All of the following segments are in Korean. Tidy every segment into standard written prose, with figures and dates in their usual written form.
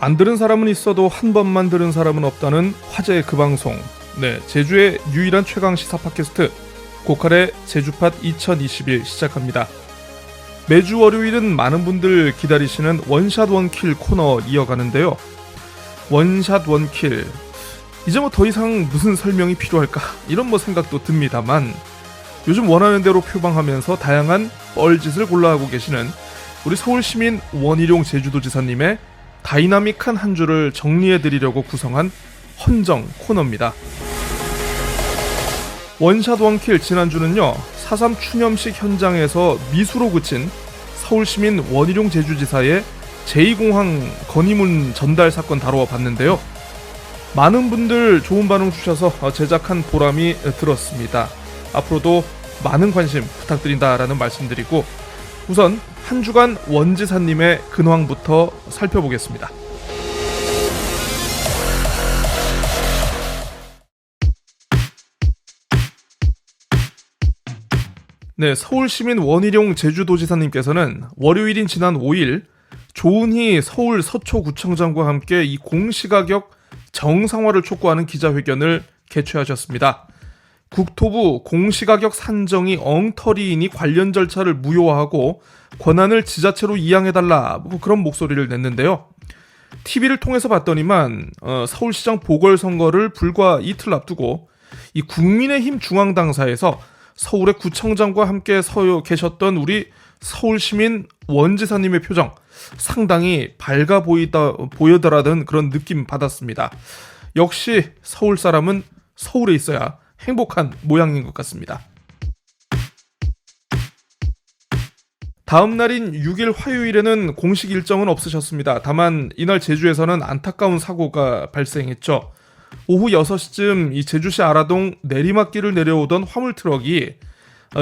안 들은 사람은 있어도 한 번만 들은 사람은 없다는 화제의 그 방송. 네, 제주의 유일한 최강 시사 팟캐스트 고칼의 제주팟 2021 시작합니다. 매주 월요일은 많은 분들 기다리시는 원샷 원킬 코너 이어가는데요. 원샷 원킬, 이제 뭐 더 이상 무슨 설명이 필요할까 이런 생각도 듭니다만, 요즘 원하는 대로 표방하면서 다양한 뻘짓을 골라하고 계시는 우리 서울시민 원희룡 제주도지사님의 다이나믹한 한 주를 정리해드리려고 구성한 헌정 코너입니다. 원샷 원킬 지난주는요, 4.3 추념식 현장에서 미수로 그친 서울시민 원희룡 제주지사의 제2공항 건의문 전달 사건 다루어 봤는데요. 많은 분들 좋은 반응 주셔서 제작한 보람이 들었습니다. 앞으로도 많은 관심 부탁드린다라는 말씀드리고, 우선 한 주간 원지사님의 근황부터 살펴보겠습니다. 네, 서울시민 원희룡 제주도지사님께서는 월요일인 지난 5일 조은희 서울 서초구청장과 함께 이 공시가격 정상화를 촉구하는 기자회견을 개최하셨습니다. 국토부 공시가격 산정이 엉터리이니 관련 절차를 무효화하고 권한을 지자체로 이양해달라, 그런 목소리를 냈는데요. TV를 통해서 봤더니만 서울시장 보궐선거를 불과 이틀 앞두고 이 국민의힘 중앙당사에서 서울의 구청장과 함께 서 계셨던 우리 서울시민 원지사님의 표정 상당히 밝아 보여더라는 그런 느낌 받았습니다. 역시 서울 사람은 서울에 있어야 행복한 모양인 것 같습니다. 다음 날인 6일 화요일에는 공식 일정은 없으셨습니다. 다만 이날 제주에서는 안타까운 사고가 발생했죠. 오후 6시쯤 이 제주시 아라동 내리막길을 내려오던 화물 트럭이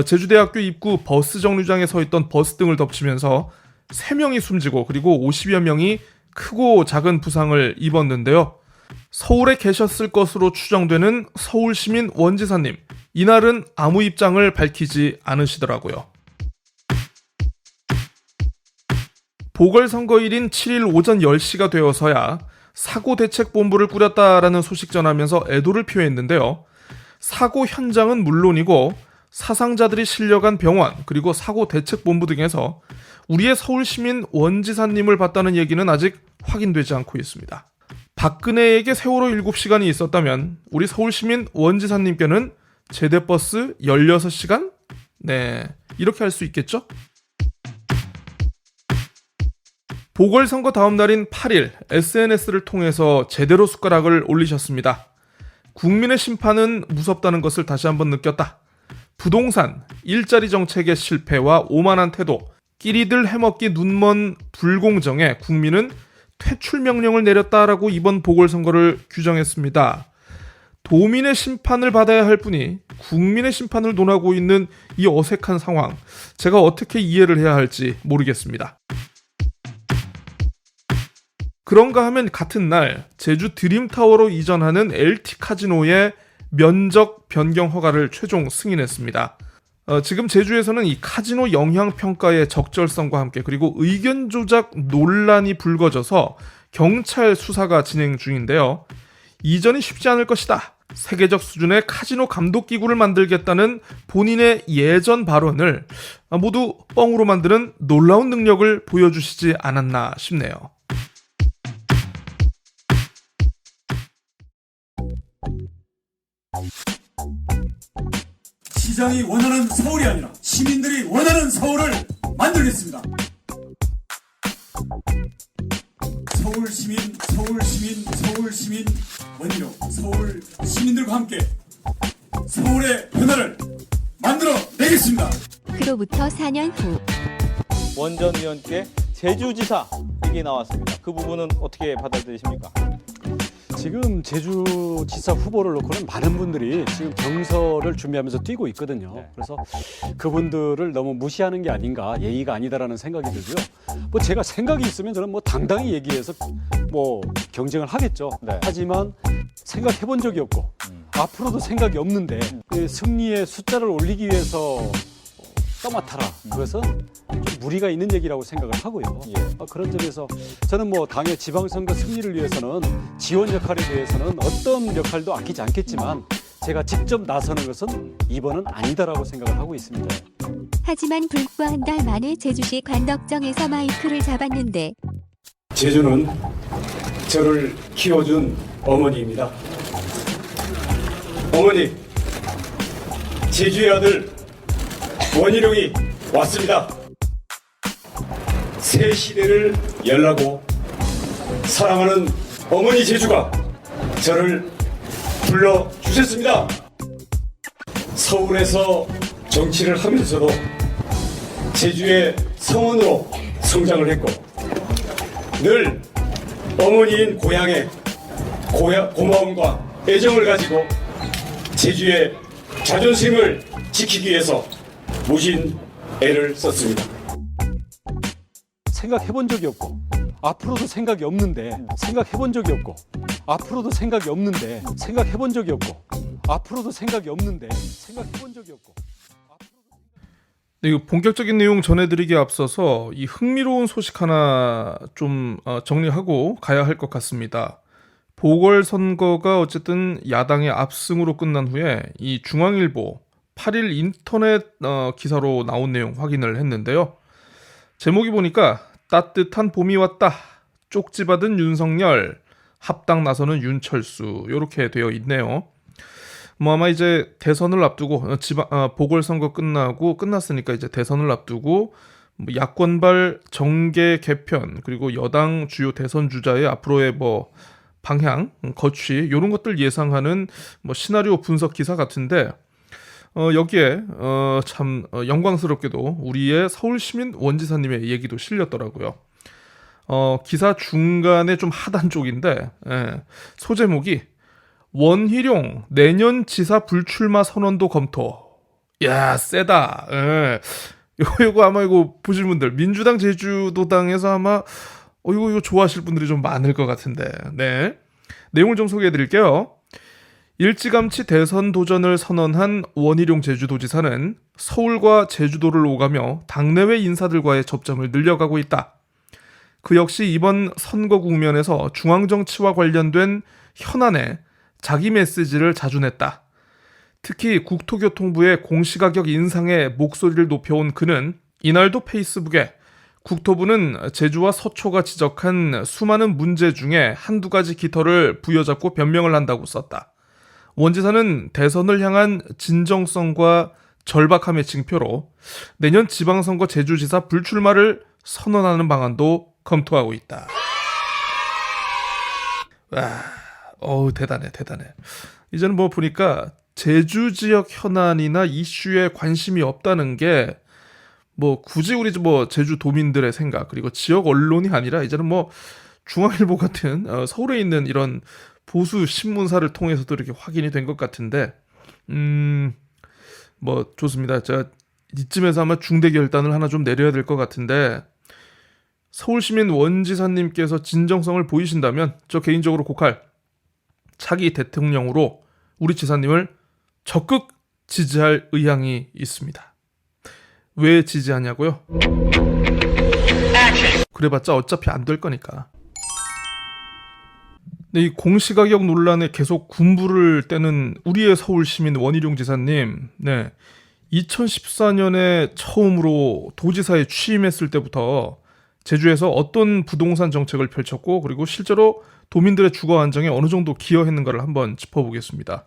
제주대학교 입구 버스 정류장에 서 있던 버스 등을 덮치면서 3명이 숨지고, 그리고 50여 명이 크고 작은 부상을 입었는데요. 서울에 계셨을 것으로 추정되는 서울시민 원지사님, 이날은 아무 입장을 밝히지 않으시더라고요. 보궐선거일인 7일 오전 10시가 되어서야 사고대책본부를 꾸렸다라는 소식 전하면서 애도를 표했는데요. 사고 현장은 물론이고 사상자들이 실려간 병원, 그리고 사고대책본부 등에서 우리의 서울시민 원지사님을 봤다는 얘기는 아직 확인되지 않고 있습니다. 박근혜에게 세월호 7시간이 있었다면 우리 서울시민 원지사님께는 제대버스 16시간? 네, 이렇게 할 수 있겠죠? 보궐선거 다음 날인 8일 SNS를 통해서 제대로 숟가락을 올리셨습니다. 국민의 심판은 무섭다는 것을 다시 한번 느꼈다. 부동산, 일자리 정책의 실패와 오만한 태도, 끼리들 해먹기 눈먼 불공정에 국민은 퇴출 명령을 내렸다라고 이번 보궐선거를 규정했습니다. 도민의 심판을 받아야 할 분이 국민의 심판을 논하고 있는 이 어색한 상황, 제가 어떻게 이해를 해야 할지 모르겠습니다. 그런가 하면 같은 날 제주 드림타워로 이전하는 LT 카지노의 면적 변경 허가를 최종 승인했습니다. 지금 제주에서는 이 카지노 영향평가의 적절성과 함께, 그리고 의견 조작 논란이 불거져서 경찰 수사가 진행 중인데요. 이전이 쉽지 않을 것이다, 세계적 수준의 카지노 감독기구를 만들겠다는 본인의 예전 발언을 모두 뻥으로 만드는 놀라운 능력을 보여주시지 않았나 싶네요. 시장이 원하는 서울이 아니라 시민들이 원하는 서울을 만들겠습니다. 서울시민 원희룡, 서울 시민들과 함께 서울의 변화를 만들어 내겠습니다. 그로부터 4년 후 원전 의원께 제주지사 이게 나왔습니다. 그 부분은 어떻게 받아들이십니까? 지금 제주지사 후보를 놓고는 많은 분들이 지금 경선을 준비하면서 뛰고 있거든요. 네. 그래서 그분들을 너무 무시하는 게 아닌가, 예의가 아니다라는 생각이 들고요. 뭐 제가 생각이 있으면 저는 뭐 당당히 얘기해서 뭐 경쟁을 하겠죠. 네. 하지만 생각해 본 적이 없고 앞으로도 생각이 없는데 그 승리의 숫자를 올리기 위해서 써맡아라. 그것은 좀 무리가 있는 얘기라고 생각을 하고요. 예. 그런 점에서 저는 뭐 당의 지방선거 승리를 위해서는 지원 역할에 대해서는 어떤 역할도 아끼지 않겠지만 제가 직접 나서는 것은 이번은 아니다라고 생각을 하고 있습니다. 하지만 불과 한 달 만에 제주시 관덕정에서 마이크를 잡았는데 제주는 저를 키워준 어머니입니다. 어머니, 제주의 아들 원희룡이 왔습니다. 새 시대를 열라고 사랑하는 어머니 제주가 저를 불러주셨습니다. 서울에서 정치를 하면서도 제주의 성원으로 성장을 했고 늘 어머니인 고향에 고마움과 애정을 가지고 제주의 자존심을 지키기 위해서 무신 애를 썼습니다. 생각해본 적이 없고 앞으로도 생각이 없는데 생각해본 적이 없고 앞으로도 생각이 없는데 생각해본 적이 없고 앞으로도 생각이 없는데 생각해본 적이 없고 네, 이거 본격적인 내용 전해드리기에 앞서서 이 흥미로운 소식 하나 좀 정리하고 가야 할 것 같습니다. 보궐선거가 어쨌든 야당의 압승으로 끝난 후에 이 중앙일보 8일 인터넷 기사로 나온 내용 확인을 했는데요. 제목이 보니까 따뜻한 봄이 왔다. 쪽지 받은 윤석열, 합당 나서는 윤철수 이렇게 되어 있네요. 뭐 아마 이제 대선을 앞두고 보궐선거 끝났으니까 이제 대선을 앞두고 뭐 야권발 정계 개편 그리고 여당 주요 대선 주자의 앞으로의 뭐 방향, 거취 이런 것들 예상하는 뭐 시나리오 분석 기사 같은데 여기에 참 영광스럽게도 우리의 서울시민 원지사님의 얘기도 실렸더라고요. 기사 중간에 좀 하단 쪽인데 소제목이 원희룡 내년 지사 불출마 선언도 검토. 야 세다. 이거 아마 이거 보실 분들 민주당 제주도당에서 아마 이거 좋아하실 분들이 좀 많을 것 같은데. 네. 내용을 좀 소개해 드릴게요. 일찌감치 대선 도전을 선언한 원희룡 제주도지사는 서울과 제주도를 오가며 당내외 인사들과의 접점을 늘려가고 있다. 그 역시 이번 선거 국면에서 중앙정치와 관련된 현안에 자기 메시지를 자주 냈다. 특히 국토교통부의 공시가격 인상에 목소리를 높여온 그는 이날도 페이스북에 국토부는 제주와 서초가 지적한 수많은 문제 중에 한두 가지 깃털을 부여잡고 변명을 한다고 썼다. 원 지사는 대선을 향한 진정성과 절박함의 징표로 내년 지방선거 제주지사 불출마를 선언하는 방안도 검토하고 있다. 와, 대단해. 이제는 뭐 보니까 제주 지역 현안이나 이슈에 관심이 없다는 게 뭐 굳이 우리 뭐 제주 도민들의 생각 그리고 지역 언론이 아니라 이제는 뭐 중앙일보 같은 서울에 있는 이런 보수 신문사를 통해서도 이렇게 확인이 된 것 같은데 뭐 좋습니다. 제가 이쯤에서 아마 중대 결단을 하나 좀 내려야 될 것 같은데 서울시민 원지사님께서 진정성을 보이신다면 저 개인적으로 고칼 차기 대통령으로 우리 지사님을 적극 지지할 의향이 있습니다. 왜 지지하냐고요? 그래봤자 어차피 안 될 거니까. 네, 이 공시가격 논란에 계속 군부를 떼는 우리의 서울시민 원희룡 지사님, 네, 2014년에 처음으로 도지사에 취임했을 때부터 제주에서 어떤 부동산 정책을 펼쳤고 그리고 실제로 도민들의 주거 안정에 어느 정도 기여했는가를 한번 짚어보겠습니다.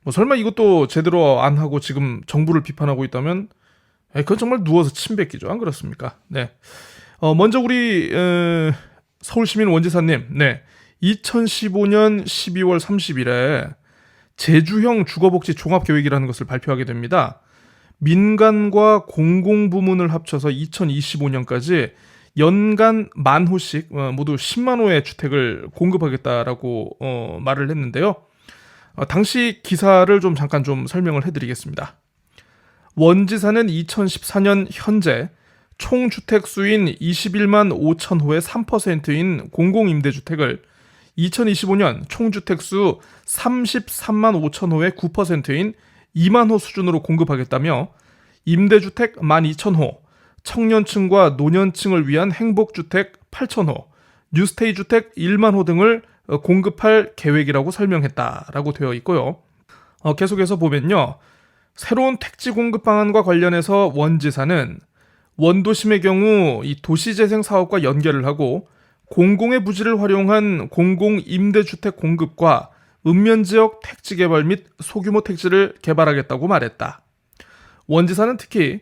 뭐 설마 이것도 제대로 안 하고 지금 정부를 비판하고 있다면 그건 정말 누워서 침 뱉기죠. 안 그렇습니까? 네. 먼저 우리 서울시민 원지사님, 네, 2015년 12월 30일에 제주형 주거복지 종합계획이라는 것을 발표하게 됩니다. 민간과 공공부문을 합쳐서 2025년까지 연간 10,000호씩 모두 10만 호의 주택을 공급하겠다라고 말을 했는데요. 당시 기사를 좀 잠깐 좀 설명을 해드리겠습니다. 원지사는 2014년 현재 총 주택수인 21만 5천 호의 3%인 공공임대주택을 2025년 총 주택수 33만 5천 호의 9%인 2만 호 수준으로 공급하겠다며 임대주택 12,000호, 청년층과 노년층을 위한 행복주택 8,000호, 뉴스테이 주택 1만 호 등을 공급할 계획이라고 설명했다라고 되어 있고요. 계속해서 보면요. 새로운 택지 공급 방안과 관련해서 원 지사는 원도심의 경우 이 도시재생 사업과 연결을 하고 공공의 부지를 활용한 공공임대주택 공급과 읍면지역 택지 개발 및 소규모 택지를 개발하겠다고 말했다. 원 지사는 특히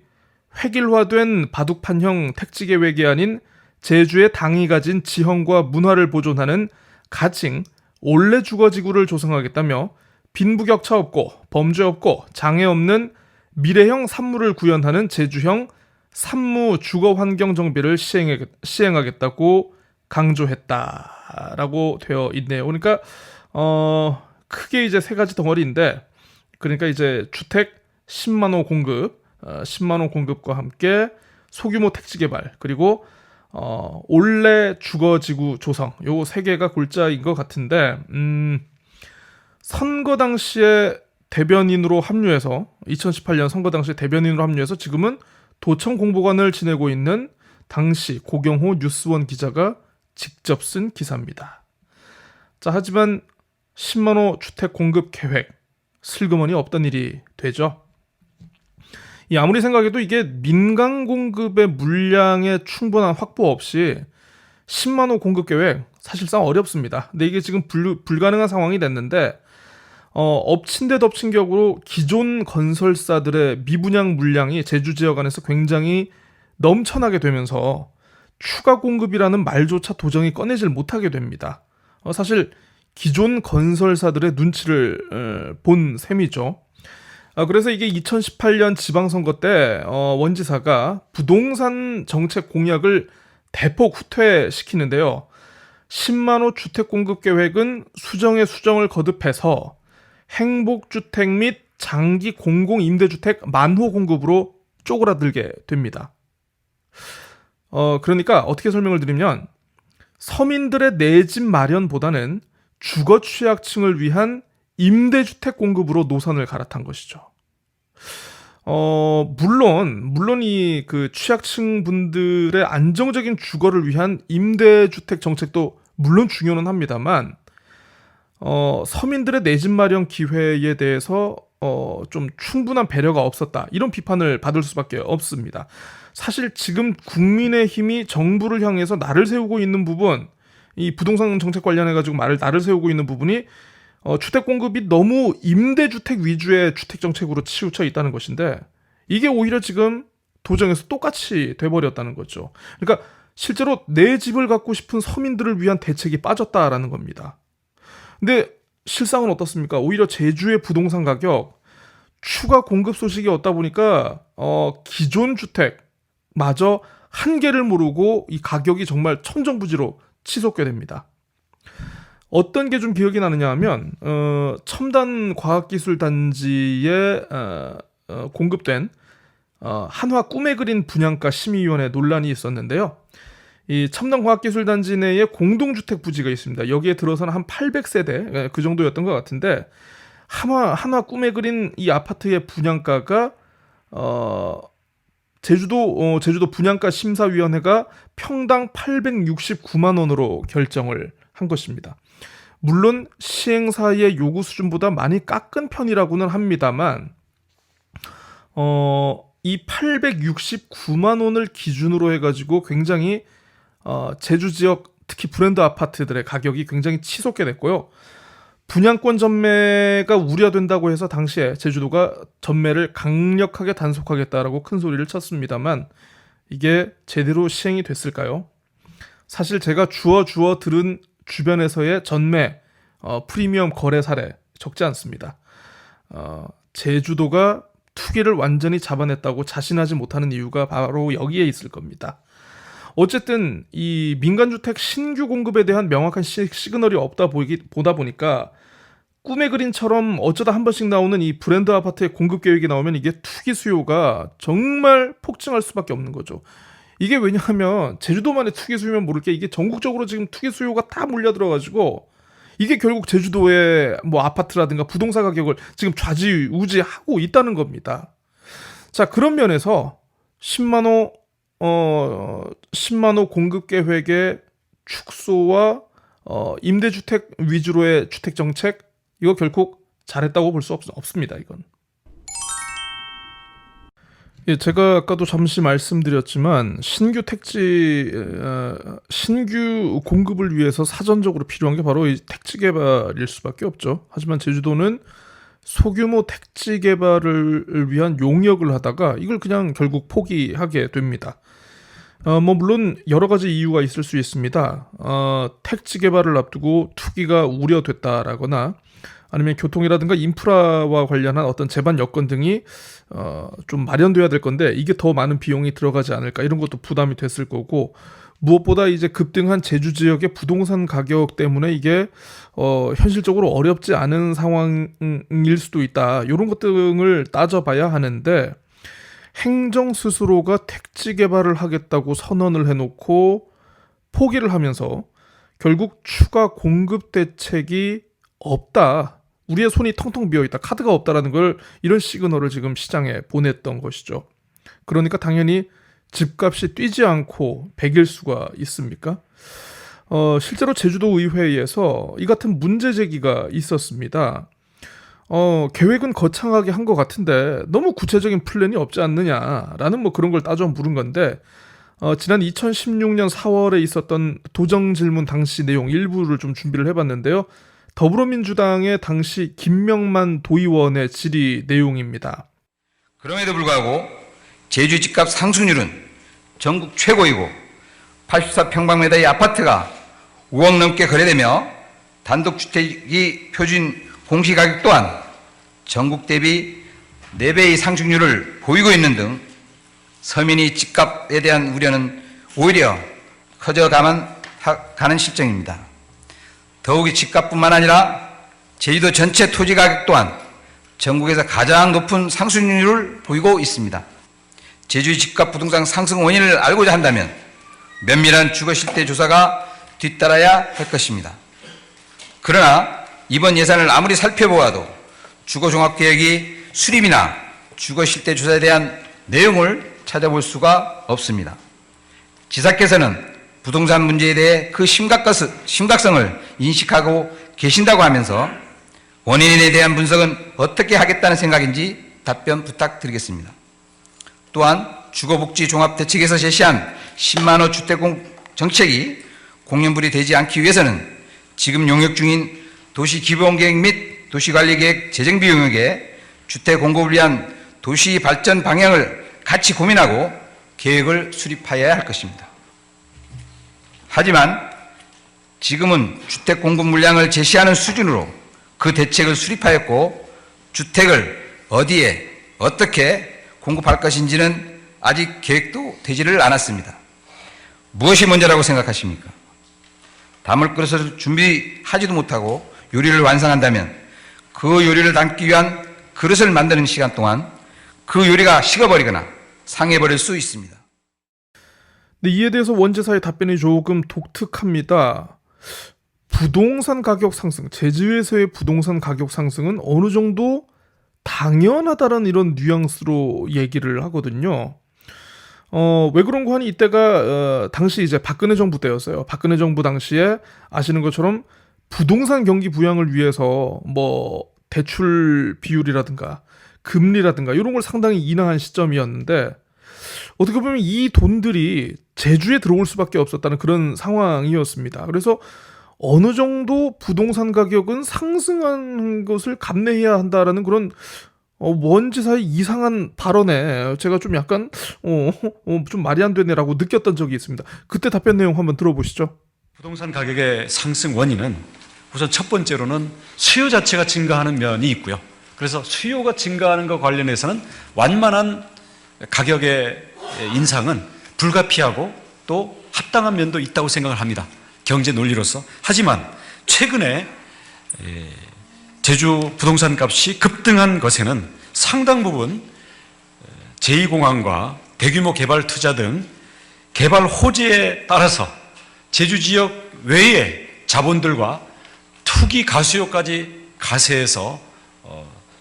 획일화된 바둑판형 택지 계획이 아닌 제주의 당이 가진 지형과 문화를 보존하는 가칭 올레 주거지구를 조성하겠다며 빈부격차 없고 범죄 없고 장애 없는 미래형 산무를 구현하는 제주형 산무 주거 환경 정비를 시행하겠다고 강조했다라고 되어 있네요. 그러니까 크게 이제 세 가지 덩어리인데, 그러니까 이제 주택 10만 호 공급, 10만 호 공급과 함께 소규모 택지 개발, 그리고 올레 주거지구 조성, 요 세 개가 골자인 것 같은데, 선거 당시에 대변인으로 합류해서 2018년 선거 당시에 대변인으로 합류해서 지금은 도청 공보관을 지내고 있는 당시 고경호 뉴스원 기자가 직접 쓴 기사입니다. 자, 하지만 10만 호 주택 공급 계획 슬그머니 없던 일이 되죠. 아무리 생각해도 이게 민간 공급의 물량의 충분한 확보 없이 10만 호 공급 계획 사실상 어렵습니다. 근데 이게 지금 불가능한 상황이 됐는데, 엎친 데 덮친 격으로 기존 건설사들의 미분양 물량이 제주 지역 안에서 굉장히 넘쳐나게 되면서 추가 공급이라는 말조차 도저히 꺼내질 못하게 됩니다. 사실 기존 건설사들의 눈치를 본 셈이죠. 그래서 이게 2018년 지방선거 때 원지사가 부동산 정책 공약을 대폭 후퇴시키는데요. 10만 호 주택 공급 계획은 수정에 수정을 거듭해서 행복주택 및 장기 공공임대주택 만호 공급으로 쪼그라들게 됩니다. 그러니까 어떻게 설명을 드리면, 서민들의 내 집 마련보다는 주거 취약층을 위한 임대주택 공급으로 노선을 갈아탄 것이죠. 물론 이 그 취약층 분들의 안정적인 주거를 위한 임대주택 정책도 물론 중요는 합니다만, 서민들의 내 집 마련 기회에 대해서 좀 충분한 배려가 없었다, 이런 비판을 받을 수밖에 없습니다. 사실 지금 국민의힘이 정부를 향해서 날을 세우고 있는 부분, 이 부동산 정책 관련해가지고 날을 세우고 있는 부분이 주택 공급이 너무 임대주택 위주의 주택 정책으로 치우쳐 있다는 것인데, 이게 오히려 지금 도정에서 똑같이 돼버렸다는 거죠. 그러니까 실제로 내 집을 갖고 싶은 서민들을 위한 대책이 빠졌다라는 겁니다. 근데 실상은 어떻습니까? 오히려 제주의 부동산 가격 추가 공급 소식이 없다 보니까 기존 주택마저 한계를 모르고 이 가격이 정말 천정부지로 치솟게 됩니다. 어떤 게 좀 기억이 나느냐 하면 첨단 과학기술 단지에 공급된 한화 꿈에 그린 분양가 심의위원회 논란이 있었는데요. 이 첨단과학기술단지 내에 공동주택 부지가 있습니다. 여기에 들어서는 한 800세대 그 정도였던 것 같은데, 한화 꿈에 그린 이 아파트의 분양가가 제주도 분양가 심사위원회가 평당 869만 원으로 결정을 한 것입니다. 물론 시행사의 요구 수준보다 많이 깎은 편이라고는 합니다만, 이 869만 원을 기준으로 해가지고 굉장히 제주 지역 특히 브랜드 아파트들의 가격이 굉장히 치솟게 됐고요. 분양권 전매가 우려된다고 해서 당시에 제주도가 전매를 강력하게 단속하겠다라고 큰 소리를 쳤습니다만, 이게 제대로 시행이 됐을까요? 사실 제가 주워 들은 주변에서의 전매 프리미엄 거래 사례 적지 않습니다. 제주도가 투기를 완전히 잡아냈다고 자신하지 못하는 이유가 바로 여기에 있을 겁니다. 어쨌든 이 민간주택 신규 공급에 대한 명확한 시그널이 보다 보니까 꿈의 그림처럼 어쩌다 한 번씩 나오는 이 브랜드 아파트의 공급 계획이 나오면 이게 투기 수요가 정말 폭증할 수밖에 없는 거죠. 이게 왜냐하면 제주도만의 투기 수요면 모를 게, 이게 전국적으로 지금 투기 수요가 다 몰려들어가지고 이게 결국 제주도의 뭐 아파트라든가 부동산 가격을 지금 좌지우지하고 있다는 겁니다. 자, 그런 면에서 10만 호 공급 계획의 축소와 임대주택 위주로의 주택 정책, 이거 결코 잘했다고 볼 수 없습니다. 이건. 예, 제가 아까도 잠시 말씀드렸지만 신규 공급을 위해서 사전적으로 필요한 게 바로 이 택지 개발일 수밖에 없죠. 하지만 제주도는 소규모 택지 개발을 위한 용역을 하다가 이걸 그냥 결국 포기하게 됩니다. 물론 여러 가지 이유가 있을 수 있습니다. 택지 개발을 앞두고 투기가 우려됐다라거나 아니면 교통이라든가 인프라와 관련한 어떤 제반 여건 등이 좀 마련돼야 될 건데 이게 더 많은 비용이 들어가지 않을까, 이런 것도 부담이 됐을 거고, 무엇보다 이제 급등한 제주 지역의 부동산 가격 때문에 이게 현실적으로 어렵지 않은 상황일 수도 있다, 이런 것 등을 따져봐야 하는데, 행정 스스로가 택지 개발을 하겠다고 선언을 해놓고 포기를 하면서 결국 추가 공급 대책이 없다, 우리의 손이 텅텅 비어있다, 카드가 없다라는 걸, 이런 시그널을 지금 시장에 보냈던 것이죠. 그러니까 당연히 집값이 뛰지 않고 100일 수가 있습니까? 실제로 제주도 의회에서 이 같은 문제 제기가 있었습니다. 계획은 거창하게 한 것 같은데 너무 구체적인 플랜이 없지 않느냐라는 뭐 그런 걸 따져 물은 건데, 지난 2016년 4월에 있었던 도정 질문 당시 내용 일부를 좀 준비를 해봤는데요. 더불어민주당의 당시 김명만 도의원의 질의 내용입니다. 그럼에도 불구하고 제주 집값 상승률은 전국 최고이고 84평방미터의 아파트가 5억 넘게 거래되며 단독주택이 표준 공시가격 또한 전국 대비 4배의 상승률을 보이고 있는 등 서민이 집값에 대한 우려는 오히려 커져가는 실정입니다. 더욱이 집값뿐만 아니라 제주도 전체 토지 가격 또한 전국에서 가장 높은 상승률을 보이고 있습니다. 제주의 집값 부동산 상승 원인을 알고자 한다면 면밀한 주거실태 조사가 뒤따라야 할 것입니다. 그러나 이번 예산을 아무리 살펴보아도 주거종합계획이 수립이나 주거실태 조사에 대한 내용을 찾아볼 수가 없습니다. 지사께서는 부동산 문제에 대해 그 심각성을 인식하고 계신다고 하면서 원인에 대한 분석은 어떻게 하겠다는 생각인지 답변 부탁드리겠습니다. 또한 주거복지종합대책에서 제시한 10만호 주택공 정책이 공연불이 되지 않기 위해서는 지금 용역 중인 도시기본계획 및 도시관리계획 재정비 용역에 주택 공급을 위한 도시발전 방향을 같이 고민하고 계획을 수립하여야 할 것입니다. 하지만 지금은 주택 공급 물량을 제시하는 수준으로 그 대책을 수립하였고 주택을 어디에 어떻게 공급할 것인지는 아직 계획도 되지를 않았습니다. 무엇이 먼저라고 생각하십니까? 담을 그릇을 준비하지도 못하고 요리를 완성한다면 그 요리를 담기 위한 그릇을 만드는 시간 동안 그 요리가 식어버리거나 상해버릴 수 있습니다. 근데 이에 대해서 원지사의 답변이 조금 독특합니다. 부동산 가격 상승, 제주에서의 부동산 가격 상승은 어느 정도 당연하다는 이런 뉘앙스로 얘기를 하거든요. 왜 그런가 하니 이때가 당시 이제 박근혜 정부 때였어요. 박근혜 정부 당시에 아시는 것처럼 부동산 경기 부양을 위해서 뭐 대출 비율이라든가 금리라든가 이런 걸 상당히 인하한 시점이었는데, 어떻게 보면 이 돈들이 제주에 들어올 수밖에 없었다는 그런 상황이었습니다. 그래서 어느 정도 부동산 가격은 상승한 것을 감내해야 한다라는 그런 원지사의 이상한 발언에 제가 좀 약간 좀 말이 안 되네라고 느꼈던 적이 있습니다. 그때 답변 내용 한번 들어보시죠. 부동산 가격의 상승 원인은 우선 첫 번째로는 수요 자체가 증가하는 면이 있고요. 그래서 수요가 증가하는 것과 관련해서는 완만한 가격의 인상은 불가피하고 또 합당한 면도 있다고 생각을 합니다. 경제 논리로서. 하지만 최근에 제주 부동산 값이 급등한 것에는 상당 부분 제2공항과 대규모 개발 투자 등 개발 호재에 따라서 제주 지역 외의 자본들과 투기 가수요까지 가세해서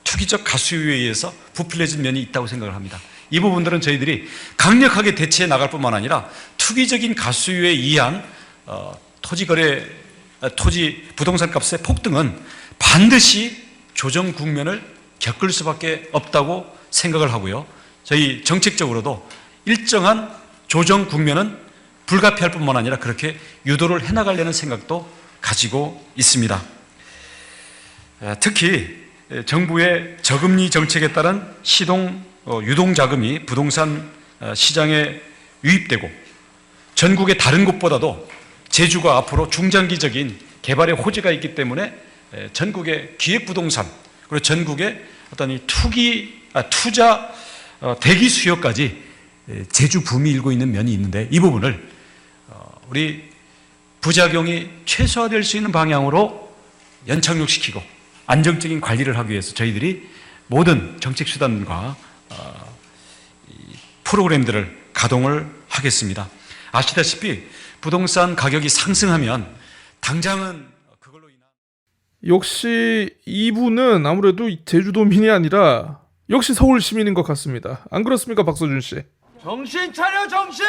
투기적 가수요에 의해서 부풀려진 면이 있다고 생각을 합니다. 이 부분들은 저희들이 강력하게 대처해 나갈 뿐만 아니라 투기적인 가수유에 의한 토지 부동산 값의 폭등은 반드시 조정 국면을 겪을 수밖에 없다고 생각을 하고요. 저희 정책적으로도 일정한 조정 국면은 불가피할 뿐만 아니라 그렇게 유도를 해나가려는 생각도 가지고 있습니다. 특히 정부의 저금리 정책에 따른 유동자금이 부동산 시장에 유입되고 전국의 다른 곳보다도 제주가 앞으로 중장기적인 개발의 호재가 있기 때문에 전국의 기획부동산 그리고 전국의 어떤 이 투자 대기 수요까지 제주 붐이 일고 있는 면이 있는데 이 부분을 우리 부작용이 최소화될 수 있는 방향으로 연착륙시키고 안정적인 관리를 하기 위해서 저희들이 모든 정책 수단과 프로그램들을 가동을 하겠습니다. 아시다시피 부동산 가격이 상승하면 당장은 그걸로 인한 역시 이분은 아무래도 제주도민이 아니라 역시 서울 시민인 것 같습니다. 안 그렇습니까, 박서준 씨? 정신 차려 정신!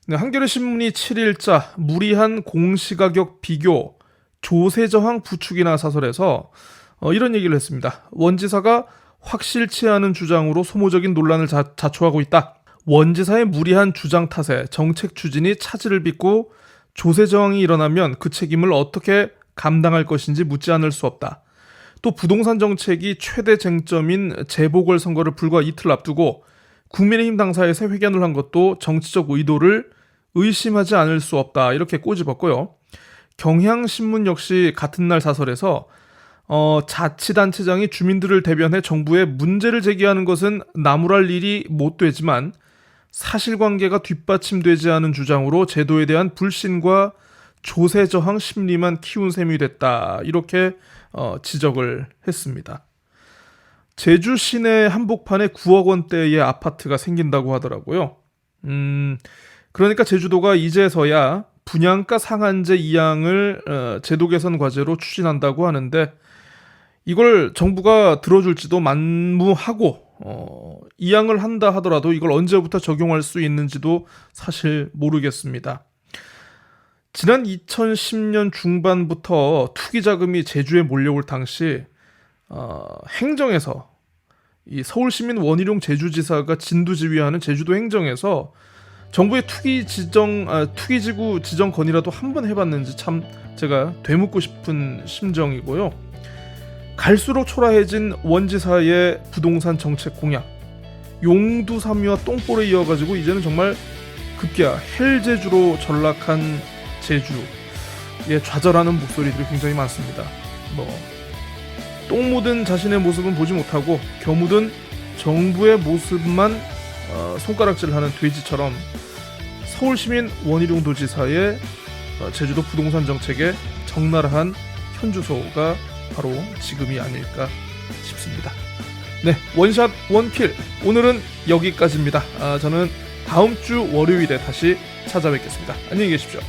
네, 한겨레 신문이 7일자 무리한 공시가격 비교 조세 저항 부추기나 사설에서 이런 얘기를 했습니다. 원지사가 확실치 않은 주장으로 소모적인 논란을 자초하고 있다. 원지사의 무리한 주장 탓에 정책 추진이 차질을 빚고 조세 저항이 일어나면 그 책임을 어떻게 감당할 것인지 묻지 않을 수 없다. 또 부동산 정책이 최대 쟁점인 재보궐선거를 불과 이틀 앞두고 국민의힘 당사에서 회견을 한 것도 정치적 의도를 의심하지 않을 수 없다. 이렇게 꼬집었고요. 경향신문 역시 같은 날 사설에서 자치단체장이 주민들을 대변해 정부에 문제를 제기하는 것은 나무랄 일이 못 되지만 사실관계가 뒷받침되지 않은 주장으로 제도에 대한 불신과 조세 저항 심리만 키운 셈이 됐다. 이렇게 지적을 했습니다. 제주 시내 한복판에 9억 원대의 아파트가 생긴다고 하더라고요. 그러니까 제주도가 이제서야 분양가 상한제 이양을 제도 개선 과제로 추진한다고 하는데 이걸 정부가 들어줄지도 만무하고 이양을 한다 하더라도 이걸 언제부터 적용할 수 있는지도 사실 모르겠습니다. 지난 2010년 중반부터 투기 자금이 제주에 몰려올 당시 행정에서 이 서울시민 원희룡 제주지사가 진두지휘하는 제주도 행정에서 정부의 투기지구 지정 건의라도 한번 해봤는지 참 제가 되묻고 싶은 심정이고요. 갈수록 초라해진 원지사의 부동산 정책 공약, 용두삼위와 똥볼에 이어가지고 이제는 정말 급기야 헬제주로 전락한 제주에 좌절하는 목소리들이 굉장히 많습니다. 똥 묻은 자신의 모습은 보지 못하고 겨 묻은 정부의 모습만 손가락질하는 돼지처럼 서울시민 원희룡 도지사의 제주도 부동산 정책의 적나라한 현주소가 바로 지금이 아닐까 싶습니다. 네, 원샷 원킬 오늘은 여기까지입니다. 저는 다음 주 월요일에 다시 찾아뵙겠습니다. 안녕히 계십시오.